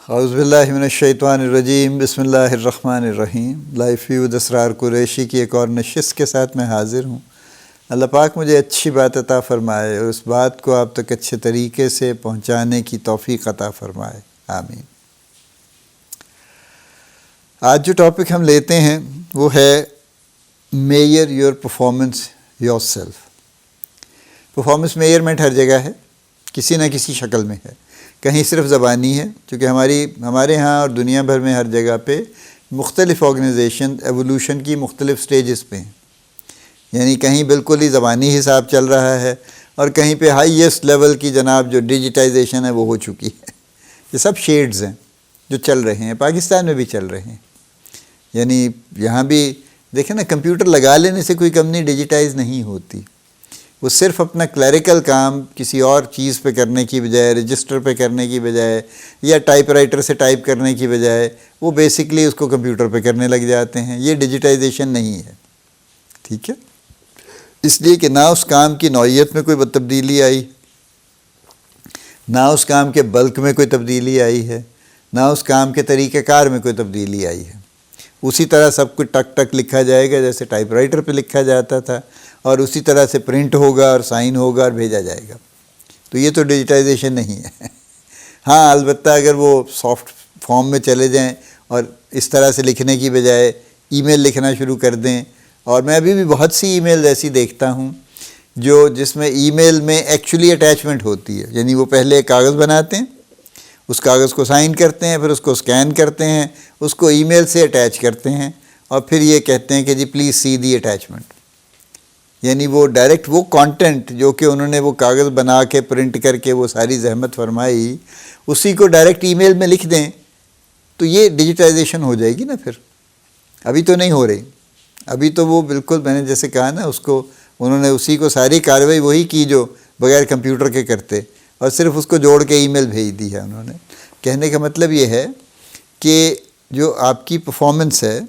اعوذ باللہ من الشیطان الرجیم، بسم اللہ الرحمن الرحیم۔ لائف ویو اسرار قریشی کی ایک اور نشست کے ساتھ میں حاضر ہوں۔ اللہ پاک مجھے اچھی بات عطا فرمائے اور اس بات کو آپ تک اچھے طریقے سے پہنچانے کی توفیق عطا فرمائے، آمین۔ آج جو ٹاپک ہم لیتے ہیں وہ ہے measure your performance yourself. Performance measurement ہر جگہ ہے، کسی نہ کسی شکل میں ہے، کہیں صرف زبانی ہے، چونکہ ہمارے ہاں اور دنیا بھر میں ہر جگہ پہ مختلف آرگنائزیشن ایوولوشن کی مختلف سٹیجز پہ ہیں، یعنی کہیں بالکل ہی زبانی حساب چل رہا ہے اور کہیں پہ ہائیسٹ لیول کی جناب جو ڈیجیٹائزیشن ہے وہ ہو چکی ہے۔ یہ سب شیڈز ہیں جو چل رہے ہیں، پاکستان میں بھی چل رہے ہیں۔ یعنی یہاں بھی دیکھیں نا، کمپیوٹر لگا لینے سے کوئی کمپنی ڈیجیٹائز نہیں ہوتی، وہ صرف اپنا کلیریکل کام کسی اور چیز پہ کرنے کی بجائے، رجسٹر پہ کرنے کی بجائے یا ٹائپ رائٹر سے ٹائپ کرنے کی بجائے وہ بیسکلی اس کو کمپیوٹر پہ کرنے لگ جاتے ہیں۔ یہ ڈیجیٹائزیشن نہیں ہے، ٹھیک ہے؟ اس لیے کہ نہ اس کام کی نوعیت میں کوئی تبدیلی آئی، نہ اس کام کے بلک میں کوئی تبدیلی آئی ہے، نہ اس کام کے طریقہ کار میں کوئی تبدیلی آئی ہے۔ اسی طرح سب کچھ ٹک ٹک لکھا جائے گا جیسے ٹائپ رائٹر پہ لکھا جاتا تھا، اور اسی طرح سے پرنٹ ہوگا اور سائن ہوگا اور بھیجا جائے گا۔ تو یہ تو ڈیجیٹائزیشن نہیں ہے۔ ہاں البتہ اگر وہ سافٹ فارم میں چلے جائیں اور اس طرح سے لکھنے کی بجائے ای میل لکھنا شروع کر دیں، اور میں ابھی بھی بہت سی ای میل ایسی دیکھتا ہوں جس میں ای میل میں ایکچولی اٹیچمنٹ ہوتی ہے، یعنی وہ پہلے ایک کاغذ بناتے ہیں، اس کاغذ کو سائن کرتے ہیں، پھر اس کو اسکین کرتے ہیں، اس کو ای میل سے اٹیچ کرتے ہیں، اور پھر یہ کہتے ہیں کہ جی پلیز سی دی اٹیچمنٹ۔ یعنی وہ ڈائریکٹ وہ کانٹینٹ جو کہ انہوں نے وہ کاغذ بنا کے پرنٹ کر کے وہ ساری زحمت فرمائی، اسی کو ڈائریکٹ ای میل میں لکھ دیں تو یہ ڈیجیٹائزیشن ہو جائے گی نا۔ پھر ابھی تو نہیں ہو رہی، ابھی تو وہ بالکل میں نے جیسے کہا نا، اس کو انہوں نے اسی کو ساری کارروائی وہی کی جو بغیر کمپیوٹر کے کرتے، اور صرف اس کو جوڑ کے ای میل بھیج دی ہے انہوں نے۔ کہنے کا مطلب یہ ہے کہ جو آپ کی پرفارمنس ہے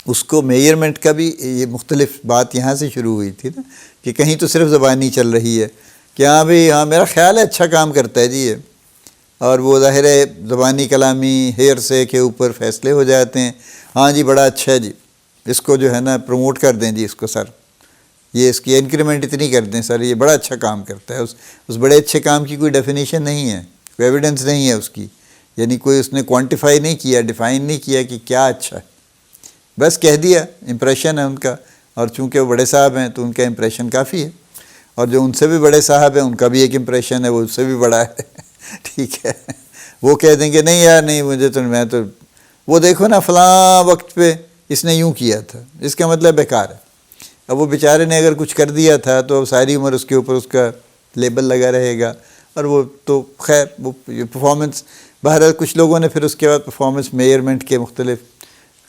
اس کو میئرمنٹ کا بھی یہ مختلف بات یہاں سے شروع ہوئی تھی نا، کہ کہیں تو صرف زبانی چل رہی ہے کہ ہاں بھئی ہاں میرا خیال ہے اچھا کام کرتا ہے جی یہ، اور وہ ظاہر ہے زبانی کلامی ہیئر سے کے اوپر فیصلے ہو جاتے ہیں، ہاں جی بڑا اچھا ہے جی، اس کو جو ہے نا پروموٹ کر دیں جی، اس کو سر یہ اس کی انکریمنٹ اتنی کر دیں سر، یہ بڑا اچھا کام کرتا ہے۔ اس بڑے اچھے کام کی کوئی ڈیفینیشن نہیں ہے، کوئی ایویڈنس نہیں ہے اس کی، یعنی کوئی اس نے کوانٹیفائی نہیں کیا، ڈیفائن نہیں کیا کہ کیا اچھا ہے، بس کہہ دیا، امپریشن ہے ان کا، اور چونکہ وہ بڑے صاحب ہیں تو ان کا امپریشن کافی ہے، اور جو ان سے بھی بڑے صاحب ہیں ان کا بھی ایک امپریشن ہے، وہ اس سے بھی بڑا ہے، ٹھیک ہے؟ وہ کہہ دیں کہ نہیں یار نہیں، مجھے تو میں تو وہ دیکھو نا فلاں وقت پہ اس نے یوں کیا تھا، اس کا مطلب بیکار ہے۔ اب وہ بیچارے نے اگر کچھ کر دیا تھا تو اب ساری عمر اس کے اوپر اس کا لیبل لگا رہے گا، اور وہ تو خیر وہ پرفارمنس، بہرحال کچھ لوگوں نے پھر اس کے بعد پرفارمنس میئرمنٹ کے مختلف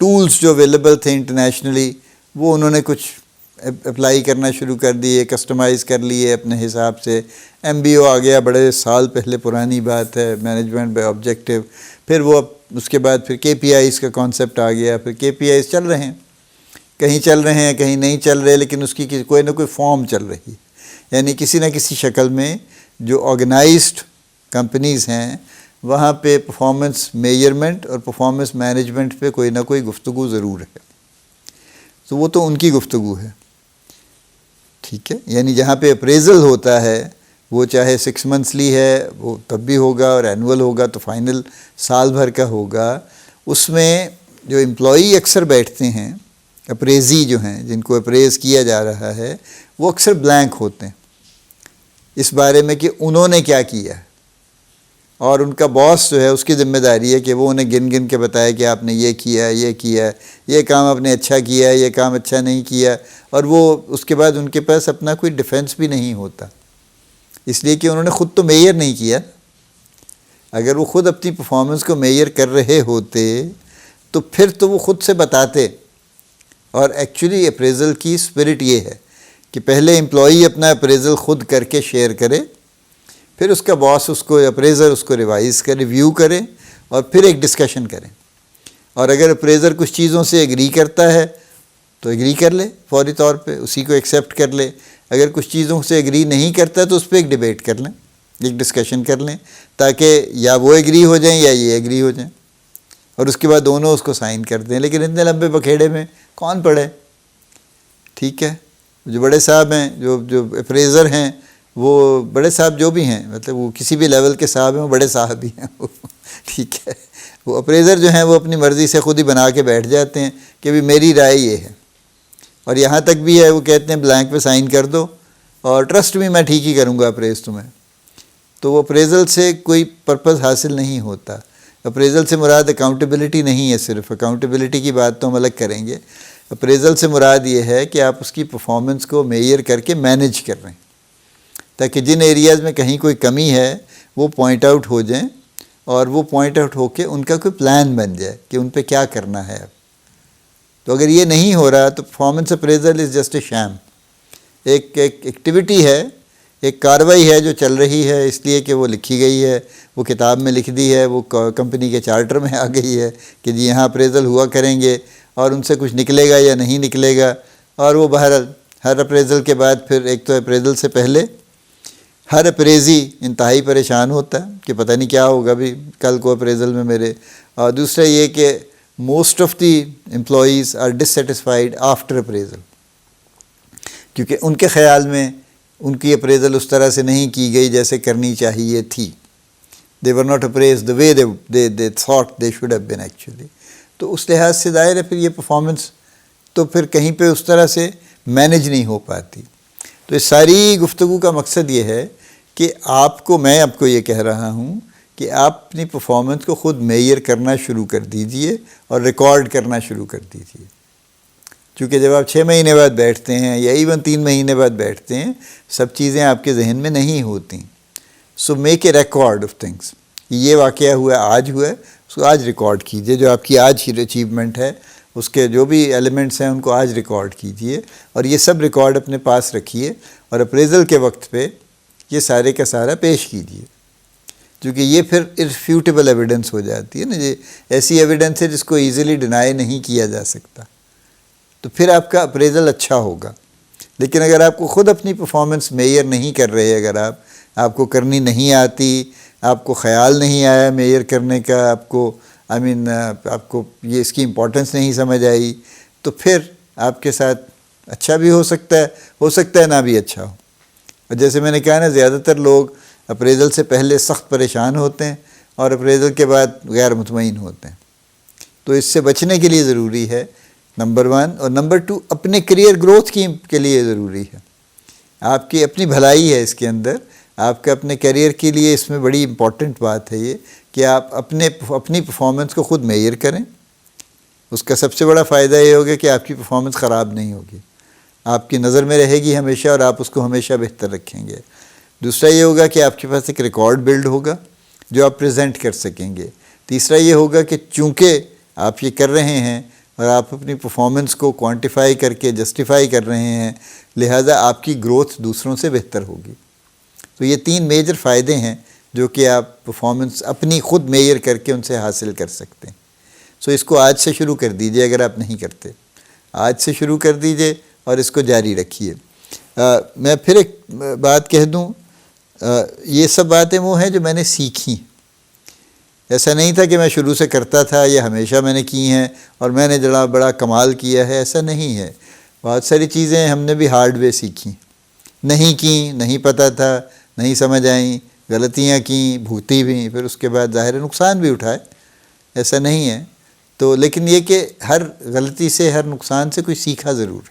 ٹولز جو اویلیبل تھے انٹرنیشنلی وہ انہوں نے کچھ اپلائی کرنا شروع کر دیے، کسٹمائز کر لیے اپنے حساب سے۔ ایم بی او آ گیا، بڑے سال پہلے پرانی بات ہے، مینجمنٹ بائی آبجیکٹیو۔ پھر وہ اس کے بعد پھر کے پی آئیز کا کانسیپٹ آ گیا، پھر کے پی آئیز چل رہے ہیں، کہیں چل رہے ہیں کہیں نہیں چل رہے، لیکن اس کی کوئی نہ کوئی فارم چل رہی ہے، یعنی کسی نہ کسی شکل میں جو آرگنائزڈ کمپنیز ہیں وہاں پہ پرفارمنس میئرمنٹ اور پرفارمنس مینجمنٹ پہ کوئی نہ کوئی گفتگو ضرور ہے۔ تو وہ تو ان کی گفتگو ہے، ٹھیک ہے؟ یعنی جہاں پہ اپریزل ہوتا ہے وہ چاہے 6 منتھلی ہے وہ تب بھی ہوگا، اور اینول ہوگا تو فائنل سال بھر کا ہوگا۔ اس میں جو امپلائی اکثر بیٹھتے ہیں، اپریزی جو ہیں جن کو اپریز کیا جا رہا ہے، وہ اکثر بلینک ہوتے ہیں اس بارے میں کہ انہوں نے کیا کیا ہے، اور ان کا باس جو ہے اس کی ذمہ داری ہے کہ وہ انہیں گن گن کے بتائے کہ آپ نے یہ کیا ہے، یہ کیا ہے، یہ کام آپ نے اچھا کیا ہے، یہ کام اچھا نہیں کیا، اور وہ اس کے بعد ان کے پاس اپنا کوئی ڈیفنس بھی نہیں ہوتا، اس لیے کہ انہوں نے خود تو میئر نہیں کیا۔ اگر وہ خود اپنی پرفارمنس کو میئر کر رہے ہوتے تو پھر تو وہ خود سے بتاتے، اور ایکچولی اپریزل کی اسپرٹ یہ ہے کہ پہلے امپلائی اپنا اپریزل خود کر کے شیئر کرے، پھر اس کا باس اس کو اپریزر اس کو ریوائز کرے، ریویو کرے، اور پھر ایک ڈسکشن کریں، اور اگر اپریزر کچھ چیزوں سے ایگری کرتا ہے تو ایگری کر لے، فوری طور پہ اسی کو ایکسیپٹ کر لے، اگر کچھ چیزوں سے ایگری نہیں کرتا تو اس پہ ایک ڈیبیٹ کر لیں، ایک ڈسکشن کر لیں تاکہ یا وہ ایگری ہو جائیں یا یہ ایگری ہو جائیں، اور اس کے بعد دونوں اس کو سائن کر دیں. لیکن اتنے لمبے بکھیڑے میں کون پڑھے؟ ٹھیک ہے، جو بڑے صاحب ہیں، جو اپریزر ہیں، وہ بڑے صاحب جو بھی ہیں، مطلب وہ کسی بھی لیول کے صاحب ہیں، وہ بڑے صاحب ہی ہیں وہ. ٹھیک ہے، وہ اپریزر جو ہیں وہ اپنی مرضی سے خود ہی بنا کے بیٹھ جاتے ہیں کہ بھی میری رائے یہ ہے، اور یہاں تک بھی ہے وہ کہتے ہیں بلینک پہ سائن کر دو اور ٹرسٹ بھی میں ٹھیک ہی کروں گا اپریز تمہیں. تو وہ اپریزل سے کوئی پرپز حاصل نہیں ہوتا. اپریزل سے مراد اکاؤنٹیبلٹی نہیں ہے، صرف اکاؤنٹیبلٹی کی بات تو ہم الگ کریں گے. اپریزل سے مراد یہ ہے کہ آپ اس کی پرفارمنس کو میئر کر کے مینیج کر رہے ہیں تاکہ جن ایریاز میں کہیں کوئی کمی ہے وہ پوائنٹ آؤٹ ہو جائیں، اور وہ پوائنٹ آؤٹ ہو کے ان کا کوئی پلان بن جائے کہ ان پہ کیا کرنا ہے. اب تو اگر یہ نہیں ہو رہا تو performance appraisal is just a شام. ایک ایکٹیویٹی ہے، ایک کارروائی ہے جو چل رہی ہے اس لیے کہ وہ لکھی گئی ہے، وہ کتاب میں لکھ دی ہے، وہ کمپنی کے چارٹر میں آ گئی ہے کہ جی یہاں اپریزل ہوا کریں گے، اور ان سے کچھ نکلے گا یا نہیں نکلے گا. اور وہ بہرحال ہر اپریزل کے بعد پھر ایک تو اپریزل سے پہلے ہر اپریزی انتہائی پریشان ہوتا ہے کہ پتہ نہیں کیا ہوگا بھی کل کو اپریزل میں میرے. اور دوسرا یہ کہ most of the employees are dissatisfied after appraisal, کیونکہ ان کے خیال میں ان کی اپریزل اس طرح سے نہیں کی گئی جیسے کرنی چاہیے تھی. they were not appraised the way they thought they should have been actually. تو اس لحاظ سے ظاہر ہے پھر یہ پرفارمنس تو پھر کہیں پہ اس طرح سے مینیج نہیں ہو پاتی. تو اس ساری گفتگو کا مقصد یہ ہے کہ میں آپ کو یہ کہہ رہا ہوں کہ آپ اپنی پرفارمنس کو خود میئر کرنا شروع کر دیجئے اور ریکارڈ کرنا شروع کر دیجئے. چونکہ جب آپ 6 مہینے بعد بیٹھتے ہیں یا ایون 3 مہینے بعد بیٹھتے ہیں، سب چیزیں آپ کے ذہن میں نہیں ہوتیں. So make a record of things. یہ واقعہ ہوا ہے، آج ہوا ہے، اس کو آج ریکارڈ کیجئے. جو آپ کی آج کی اچیومنٹ ہے اس کے جو بھی ایلیمنٹس ہیں ان کو آج ریکارڈ کیجئے، اور یہ سب ریکارڈ اپنے پاس رکھیے، اور اپریزل کے وقت پہ یہ سارے کا سارا پیش کیجئے. کیونکہ یہ پھر ارفیوٹیبل ایویڈنس ہو جاتی ہے نا، یہ ایسی ایویڈنس ہے جس کو ایزیلی ڈینائی نہیں کیا جا سکتا. تو پھر آپ کا اپریزل اچھا ہوگا. لیکن اگر آپ کو خود اپنی پرفارمنس میئر نہیں کر رہے، اگر آپ کو کرنی نہیں آتی، آپ کو خیال نہیں آیا میئر کرنے کا، آپ کو یہ اس کی امپورٹنس نہیں سمجھ آئی، تو پھر آپ کے ساتھ اچھا بھی ہو سکتا ہے نہ بھی اچھا ہو. اور جیسے میں نے کہا نا، زیادہ تر لوگ اپریزل سے پہلے سخت پریشان ہوتے ہیں اور اپریزل کے بعد غیر مطمئن ہوتے ہیں. تو اس سے بچنے کے لیے ضروری ہے نمبر 1، اور نمبر 2 اپنے کریئر گروتھ کے لیے ضروری ہے. آپ کی اپنی بھلائی ہے اس کے اندر، آپ کا اپنے کیریئر کے لیے اس میں بڑی امپورٹنٹ بات ہے یہ کہ آپ اپنی پرفارمنس کو خود میئر کریں. اس کا سب سے بڑا فائدہ یہ ہوگا کہ آپ کی پرفارمنس خراب نہیں ہوگی، آپ کی نظر میں رہے گی ہمیشہ، اور آپ اس کو ہمیشہ بہتر رکھیں گے. دوسرا یہ ہوگا کہ آپ کے پاس ایک ریکارڈ بلڈ ہوگا جو آپ پریزنٹ کر سکیں گے. تیسرا یہ ہوگا کہ چونکہ آپ یہ کر رہے ہیں اور آپ اپنی پرفارمنس کو کوانٹیفائی کر کے جسٹیفائی کر رہے ہیں، لہٰذا آپ کی گروتھ دوسروں سے بہتر ہوگی. تو یہ 3 میجر فائدے ہیں جو کہ آپ پرفارمنس اپنی خود میئر کر کے ان سے حاصل کر سکتے ہیں. سو اس کو آج سے شروع کر دیجئے، اگر آپ نہیں کرتے آج سے شروع کر دیجئے اور اس کو جاری رکھیے. میں پھر ایک بات کہہ دوں، یہ سب باتیں وہ ہیں جو میں نے سیکھی. ایسا نہیں تھا کہ میں شروع سے کرتا تھا، یہ ہمیشہ میں نے کی ہیں اور میں نے بڑا کمال کیا ہے، ایسا نہیں ہے. بہت ساری چیزیں ہم نے بھی ہارڈ وے سیکھیں، نہیں پتہ تھا، نہیں سمجھ آئیں، غلطیاں کیں، بھوتی بھی، پھر اس کے بعد ظاہر نقصان بھی اٹھائے، ایسا نہیں ہے. تو لیکن یہ کہ ہر غلطی سے، ہر نقصان سے کوئی سیکھا ضرور،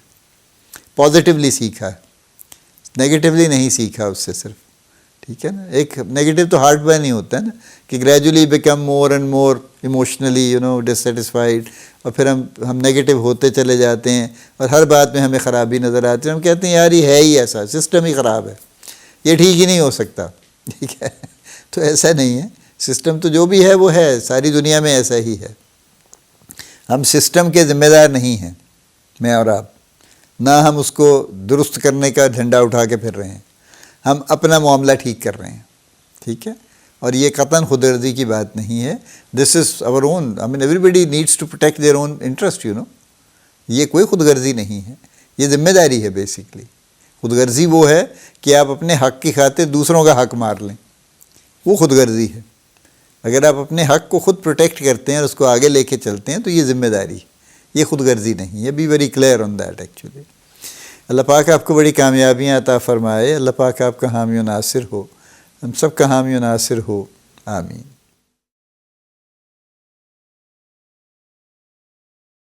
پازیٹیولی سیکھا، نیگیٹیولی نہیں سیکھا اس سے صرف. ٹھیک ہے نا، ایک نیگیٹو تو ہارڈ وے نہیں ہوتا ہے نا کہ gradually become more and more emotionally dissatisfied, اور پھر ہم نیگیٹو ہوتے چلے جاتے ہیں اور ہر بات میں ہمیں خرابی نظر آتی ہے. ہم کہتے ہیں یار یہ ہے ہی ایسا، سسٹم ہی خراب ہے، یہ ٹھیک ہی نہیں ہو سکتا. ٹھیک ہے، تو ایسا نہیں ہے. سسٹم تو جو بھی ہے وہ ہے، ساری دنیا میں ایسا ہی ہے. ہم سسٹم کے ذمہ دار نہیں ہیں، میں اور آپ، نہ ہم اس کو درست کرنے کا جھنڈا اٹھا کے پھر رہے ہیں. ہم اپنا معاملہ ٹھیک کر رہے ہیں. ٹھیک ہے، اور یہ قطعاً خود غرضی کی بات نہیں ہے. This is our own, everybody needs to protect their own interest. یہ کوئی خود غرضی نہیں ہے، یہ ذمہ داری ہے بیسکلی. خود غرضی وہ ہے کہ آپ اپنے حق کی خاطر دوسروں کا حق مار لیں. وہ خود غرضی ہے. اگر آپ اپنے حق کو خود پروٹیکٹ کرتے ہیں اور اس کو آگے لے کے چلتے ہیں تو یہ ذمہ داری ہے, یہ خود غرضی نہیں ہے. Be very clear on that actually. اللہ پاک آپ کو بڑی کامیابیاں عطا فرمائے. اللہ پاک آپ کا حامی و ناصر ہو, ہم سب کا حامی و ناصر ہو. آمین.